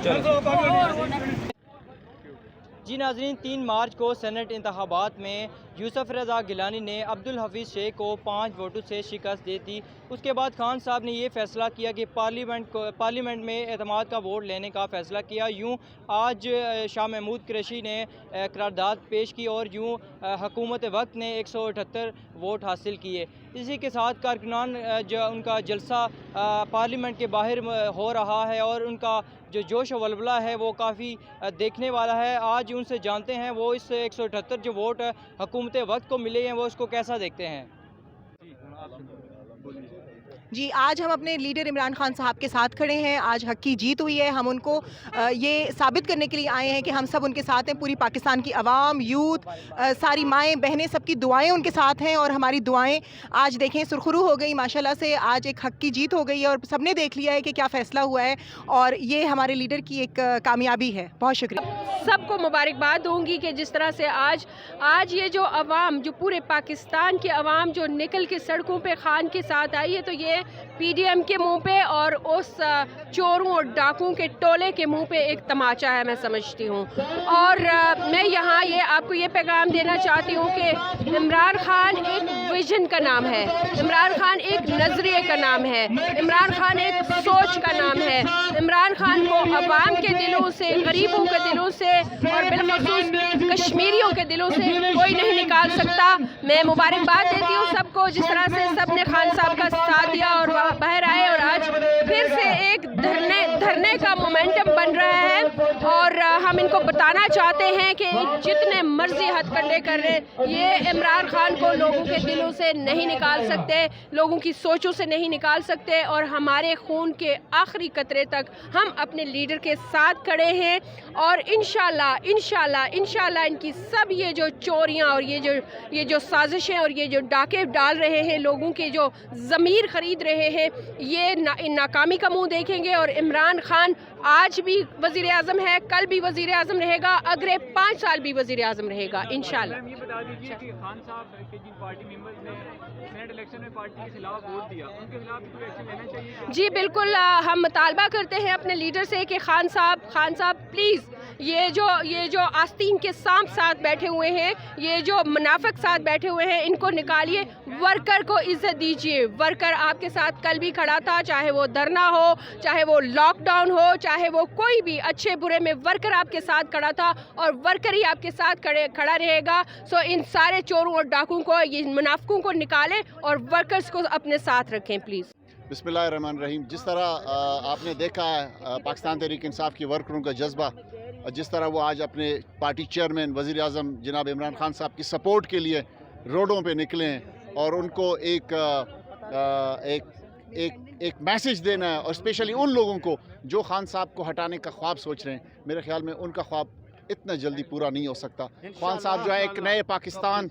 जी नाज़रीन, 3 मार्च को सेनेट इंतखाबात में यूसुफ रज़ा गिलानी ने अब्दुल हफीज़ शेख को 5 वोटों से शिकस्त दी थी। उसके बाद खान साहब ने ये फ़ैसला किया कि पार्लियामेंट में एतमाद का वोट लेने का फ़ैसला किया। यूँ आज शाह महमूद कुरैशी ने करारदाद पेश की और यूँ हुकूमत वक्त ने 178 वोट हासिल किए। इसी के साथ कारकुनान जो उनका जलसा पार्लियामेंट के बाहर हो रहा है और उनका जो जोश व वलवला है वो काफ़ी देखने वाला है। आज उनसे जानते हैं वो इस 178 जो वोट हुकूमत वक्त को मिले हैं वो उसको कैसा देखते हैं। जी, आज हम अपने लीडर इमरान खान साहब के साथ खड़े हैं। आज हक की जीत हुई है। हम उनको ये साबित करने के लिए आए हैं कि हम सब उनके साथ हैं। पूरी पाकिस्तान की आवाम, यूथ, सारी माएँ बहनें, सबकी दुआएं उनके साथ हैं और हमारी दुआएं आज देखें सुरखरू हो गई माशाल्लाह से। आज एक हक की जीत हो गई है और सबने देख लिया है कि क्या फ़ैसला हुआ है और ये हमारे लीडर की एक कामयाबी है। बहुत शुक्रिया। सबको मुबारकबाद दूंगी कि जिस तरह से आज ये जो अवाम, जो पूरे पाकिस्तान की अवाम जो निकल के सड़कों पे खान के साथ आई है, तो ये पीडीएम के मुंह पे और उस चोरों और डाकुओं के टोले के मुंह पे एक तमाचा है, मैं समझती हूँ। और मैं यहाँ ये आपको ये पैगाम देना चाहती हूँ कि इमरान खान एक विजन का नाम है, इमरान खान एक नज़रिए का नाम है, इमरान खान एक सोच का नाम है। इमरान खान को अवाम के दिलों से, गरीबों के दिलों से और बिलखुसूस कश्मीरियों के दिलों से कोई नहीं निकाल सकता। मैं मुबारकबाद देती हूँ सबको, जिस तरह से सब ने खान साहब का साथ दिया और बाहर आए और आज फिर से एक धरने का मोमेंटम बन रहा है। और हम इनको बताना चाहते हैं कि जितने मर्जी हथकंडे कर रहे हैं, ये इमरान खान को लोगों के दिलों से नहीं निकाल सकते, लोगों की सोचों से नहीं निकाल सकते। और हमारे खून के आखिरी कतरे तक हम अपने लीडर के साथ खड़े हैं और इंशाल्लाह इनकी सब ये जो चोरियां और ये जो साजिशें और ये जो डाके डाल रहे हैं, लोगों के जो ज़मीर ख़रीद रहे हैं, ये नाकामी का मुंह देखेंगे। और इमरान खान आज भी वज़ीर आज़म है, कल भी वज़ीर आज़म रहेगा, अगले 5 साल भी वज़ीर आज़म रहेगा इंशाल्लाह। ये बता दीजिए कि खान साहब के जिन पार्टी मेंबर्स ने सेनेट इलेक्शन में पार्टी के खिलाफ वोट दिया, उनके खिलाफ भी कोई एक्शन लेना चाहिए? जी बिल्कुल, हम मुतालबा करते हैं अपने लीडर से कि खान साहब प्लीज़ ये जो आस्तीन के सांप साथ बैठे हुए हैं, ये जो मुनाफिक साथ बैठे हुए हैं, इनको निकालिए। वर्कर को इज्जत दीजिए। वर्कर आपके साथ कल भी खड़ा था, चाहे वो धरना हो, चाहे वो लॉकडाउन हो, चाहे वो कोई भी अच्छे बुरे में वर्कर आपके साथ खड़ा था और वर्कर ही आपके साथ खड़ा रहेगा। सो इन सारे चोरों और डाकुओं को, ये मुनाफिकों को निकालें और वर्कर्स को अपने साथ रखें प्लीज़। बिस्मिल्लाहिर्रहमानिर्रहीम। जिस तरह आपने देखा है पाकिस्तान तहरीक इंसाफ के वर्करों का जज्बा, जिस तरह वो आज अपने पार्टी चेयरमैन वज़ीर आज़म जनाब इमरान खान साहब की सपोर्ट के लिए रोडों पे निकले हैं और उनको एक मैसेज देना है, और स्पेशली उन लोगों को जो खान साहब को हटाने का ख्वाब सोच रहे हैं। मेरे ख्याल में उनका ख्वाब इतना जल्दी पूरा नहीं हो सकता। खान साहब जो है एक नए पाकिस्तान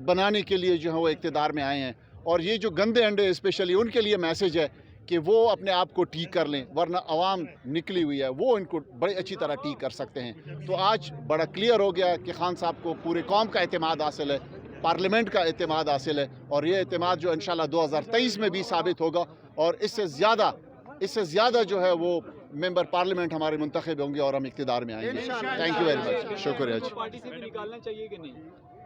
बनाने के लिए जो है वो इक़्तिदार में आए हैं, और ये जो गंदे अंडे स्पेशली उनके लिए मैसेज है कि वो अपने आप को ठीक कर लें, वरना आवाम निकली हुई है, वो इनको बड़ी अच्छी तरह ठीक कर सकते हैं। तो आज बड़ा क्लियर हो गया कि खान साहब को पूरे कौम का एतमाद हासिल है, पार्लियामेंट का एतमाद हासिल है, और ये एतमाद जो इंशाल्लाह 2023 में भी साबित होगा और इससे ज़्यादा जो है वो मेंबर पार्लियामेंट हमारे मुंतखब होंगे और हम इक़्तिदार में आएंगे। थैंक यू वेरी मच, शुक्रिया जी। पार्टी से भी निकालना चाहिए कि नहीं?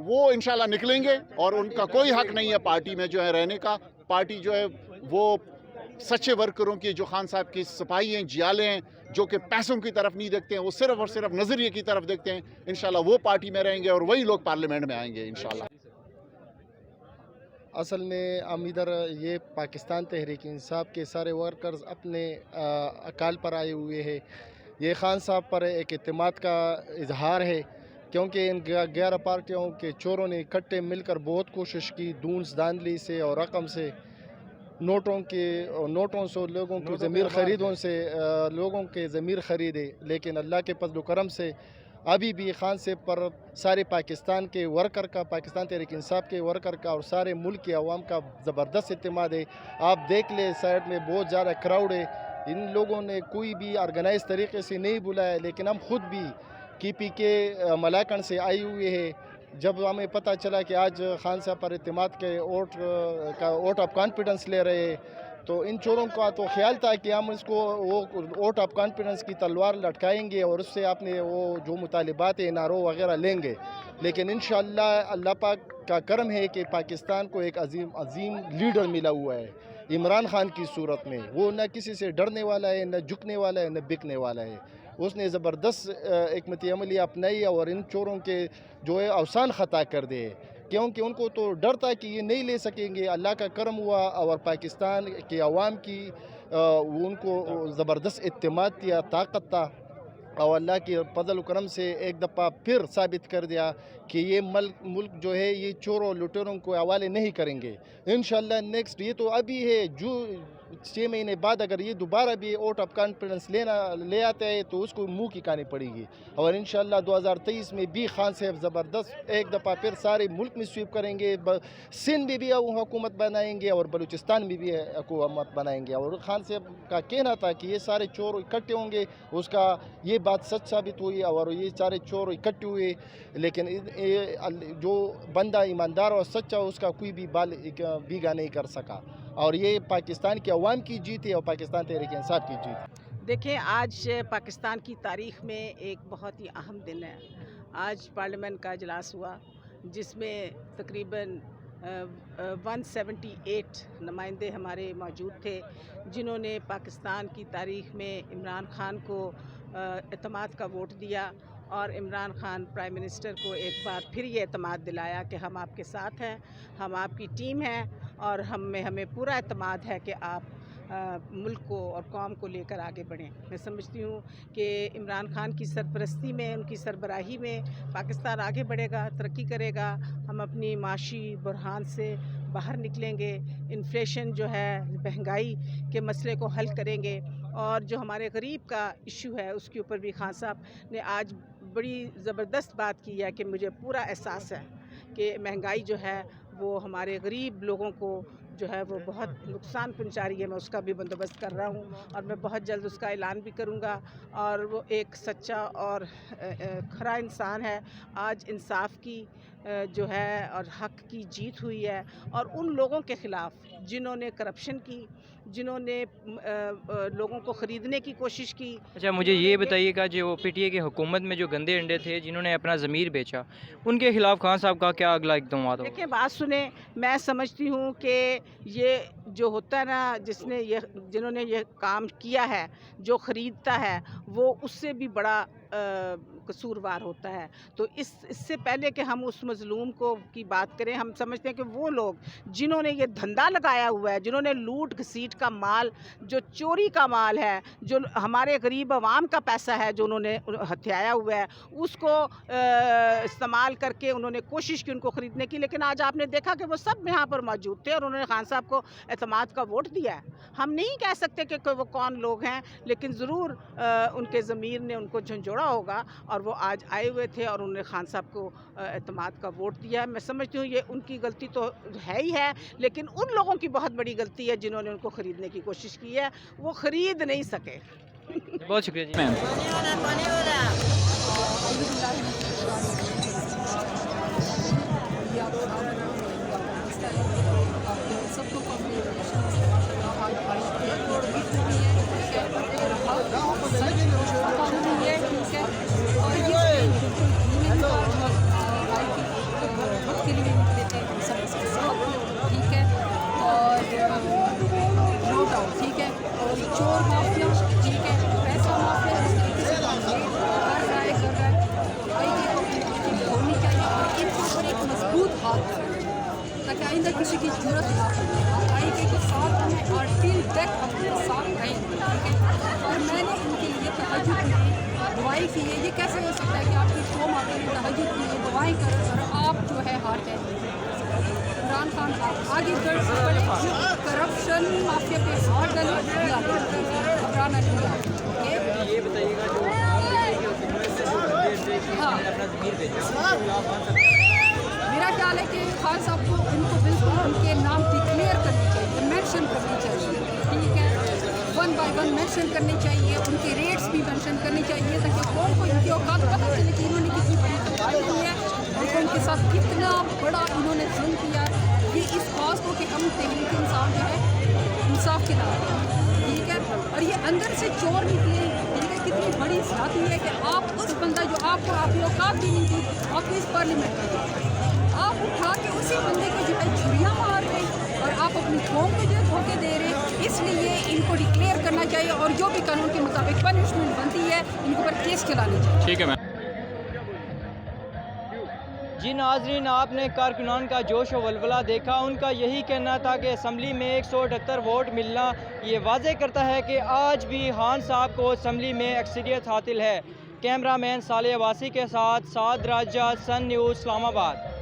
वो इंशाल्लाह निकलेंगे और उनका कोई हक नहीं है पार्टी में जो है रहने का। पार्टी जो है वो सच्चे वर्करों की, जो खान साहब की सिपाही हैं, जियाले हैं, जो कि पैसों की तरफ नहीं देखते हैं, वो सिर्फ और सिर्फ नज़रिए की तरफ देखते हैं, इंशाल्लाह वो पार्टी में रहेंगे और वही लोग पार्लियामेंट में आएंगे इंशाल्लाह। असल में हम इधर ये पाकिस्तान तहरीक इंसाफ के सारे वर्कर्स अपने अकाल पर आए हुए हैं। ये खान साहब पर एक एतमाद का इजहार है, क्योंकि इन 11 पार्टियों के चोरों ने इकट्ठे मिलकर बहुत कोशिश की, दूंस दांधली से और रकम से, नोटों से लोगों के ज़मीर ख़रीदे। लेकिन अल्लाह के फज़ल करम से अभी भी खान से पर सारे पाकिस्तान के वर्कर का, पाकिस्तान तहरीक इंसाफ के वर्कर का और सारे मुल्क की आवाम का ज़बरदस्त एतमाद है। आप देख ले साइड में बहुत ज़्यादा क्राउड है। इन लोगों ने कोई भी ऑर्गेनाइज तरीके से नहीं बुलाया, लेकिन हम खुद भी KP के मलाकन से आए हुए हैं। जब हमें पता चला कि आज खान साहब पर एतमाद के वोट ऑफ कॉन्फिडेंस ले रहे हैं, तो इन चोरों का तो ख्याल था कि हम इसको वो वोट ऑफ कॉन्फिडेंस की तलवार लटकाएंगे और उससे आपने वो जो मुतालिबात है नारो वगैरह लेंगे, लेकिन इंशाअल्लाह अल्लाह पाक का करम है कि पाकिस्तान को एक अजीम लीडर मिला हुआ है इमरान खान की सूरत में। वो न किसी से डरने वाला है, न झुकने वाला है, न बिकने वाला है। उसने ज़बरदस्त हिकमत अमली अपनाई और इन चोरों के जो है अवसान ख़ता कर दिए, क्योंकि उनको तो डर था कि ये नहीं ले सकेंगे। अल्लाह का करम हुआ और पाकिस्तान के अवाम की उनको ज़बरदस्त इत्तेमाद दिया, ताकत था, और अल्लाह के फजल करम से एक दफ़ा फिर साबित कर दिया कि ये मुल्क जो है ये चोरों लुटेरों को हवाले नहीं करेंगे। इंशाअल्लाह नेक्स्ट ये तो अभी है, जो 6 महीने बाद अगर ये दोबारा भी वोट ऑफ कॉन्फिडेंस ले आते हैं तो उसको मुंह की खानी पड़ेगी। और इंशाअल्लाह 2023 में भी खान साहब ज़बरदस्त एक दफ़ा फिर सारे मुल्क में स्वीप करेंगे, सिंध में भी हुकूमत बनाएंगे और बलूचिस्तान में भी हुकूमत बनाएंगे। और खान साहब का कहना था कि ये सारे चोर इकट्ठे होंगे, उसका ये बात सच साबित हुई और ये सारे चोर इकट्ठे हुए। लेकिन जो बंदा ईमानदार और सच्चा उसका कोई भी बाल बीगा नहीं कर सका, और ये पाकिस्तान के अवाम की जीत है और पाकिस्तान तहरीक इंसाफ की जीत। देखें, आज पाकिस्तान की तारीख़ में एक बहुत ही अहम दिन है। आज पार्लियामेंट का इजलास हुआ जिसमें तकरीबन 178 नुमाइंदे हमारे मौजूद थे, जिन्होंने पाकिस्तान की तारीख़ में इमरान खान को एतमाद का वोट दिया और इमरान खान प्राइम मिनिस्टर को एक बार फिर ये एतमाद दिलाया कि हम आपके साथ हैं, हम आपकी टीम हैं और हमें पूरा एतमाद है कि आप मुल्क को और कौम को लेकर आगे बढ़ें। मैं समझती हूँ कि इमरान खान की सरपरस्ती में, उनकी सरबराही में पाकिस्तान आगे बढ़ेगा, तरक्की करेगा। हम अपनी माशी बुरहान से बाहर निकलेंगे, इन्फ्लेशन जो है, महंगाई के मसले को हल करेंगे, और जो हमारे गरीब का इशू है उसके ऊपर भी खान साहब ने आज बड़ी ज़बरदस्त बात की है कि मुझे पूरा एहसास है कि महंगाई जो है वो हमारे गरीब लोगों को जो है वो बहुत नुकसान पहुंचा रही है। मैं उसका भी बंदोबस्त कर रहा हूं और मैं बहुत जल्द उसका ऐलान भी करूंगा। और वो एक सच्चा और खरा इंसान है। आज इंसाफ की जो है और हक की जीत हुई है, और उन लोगों के ख़िलाफ़ जिन्होंने करप्शन की, जिन्होंने लोगों को ख़रीदने की कोशिश की। अच्छा, मुझे ये बताइएगा, जो पीटीए की हुकूमत में जो गंदे अंडे थे, जिन्होंने अपना ज़मीर बेचा, उनके ख़िलाफ़ खान साहब का क्या अगला इक़दाम होगा? देखिए, बात सुने, मैं समझती हूँ कि ये जो होता है ना, जिन्होंने ये काम किया है, जो ख़रीदता है वो उससे भी बड़ा कसूरवार होता है। तो इससे पहले कि हम उस मज़लूम की बात करें, हम समझते हैं कि वो लोग जिन्होंने ये धंधा लगाया हुआ है, जिन्होंने लूट घसीट का माल, जो चोरी का माल है, जो हमारे गरीब आवाम का पैसा है, जो उन्होंने हथियाया हुआ है, उसको इस्तेमाल करके उन्होंने कोशिश की उनको ख़रीदने की। लेकिन आज आपने देखा कि वो सब यहाँ पर मौजूद थे और उन्होंने खान साहब को एतमाद का वोट दिया है। हम नहीं कह सकते कि वो कौन लोग हैं, लेकिन ज़रूर उनके ज़मीर ने उनको झंझोड़ा होगा और वो आज आए हुए थे और उन्होंने खान साहब को एतमाद का वोट दिया है। मैं समझती हूँ ये उनकी गलती तो है ही है, लेकिन उन लोगों की बहुत बड़ी गलती है जिन्होंने उनको ख़रीदने की कोशिश की है, वो ख़रीद नहीं सके। बहुत शुक्रिया जी मैम। ठीक है, और चोर माफिया, ठीक है, पैसा माफिया जिस तरीके से कर रहा है भाई, ये होनी चाहिए और इनके ऊपर एक मजबूत हाथ ताकि आइंदा किसी की जरूरत ना हो। आएंगे के साथ हमें और टिल तक अपने साथ रहेंगे, ठीक है। और मैंने इनके लिए तहज्जुद की दुआएं की है। ये कैसे हो सकता है कि आपकी कौम आपके लिए तहज्जुद की है, दुआएं करें और आप जो है हार जाए। इमरान खान आगे बढ़ करप्शन माफिया पे हाथ डालें, घबराना नहीं है। ये बताइएगा, जो हाँ, मेरा ख्याल है कि खान साहब को इनको बिल्कुल उनके नाम डिक्लेयर करनी चाहिए, मेंशन करनी चाहिए, ठीक है, 1 बाय 1 मेंशन करनी चाहिए, उनके रेट्स भी मेंशन करनी चाहिए ताकि कौन को इनकी औकात पता चले कि इन्होंने कितनी बड़ी तबाही की है और उनके साथ कितना बड़ा इन्होंने जुल्म किया। ये इस बात को कि हम तहरीक इंसाफ जो है इंसाफ के नाम पे, ठीक है। और ये अंदर से चोर निकले, ठीक है। कितनी बड़ी ज्यादती है कि आप उस बंदा जो आपको आपकी औकात भी नहीं थी आपको इस पार्लियामेंट में, आप उठा के उसी बंदे को जो है छुरियाँ मार रहे हैं और आप अपनी कौम को जो है धोखे दे रहे हैं। इसलिए इनको डिक्लेयर करना चाहिए और जो भी कानून के मुताबिक पनिशमेंट बनती है इनके ऊपर केस चलानी चाहिए। ठीक है मैम। जी नाजरीन, आपने कारकुनान का जोश व वलवला देखा। उनका यही कहना था कि असम्बली में 178 वोट मिलना ये वाज़े करता है कि आज भी खान साहब को असम्बली में अक्सरियत हासिल है। कैमरामैन साले अवासी के साथ साद राजा, सन न्यूज़, इस्लामाबाद।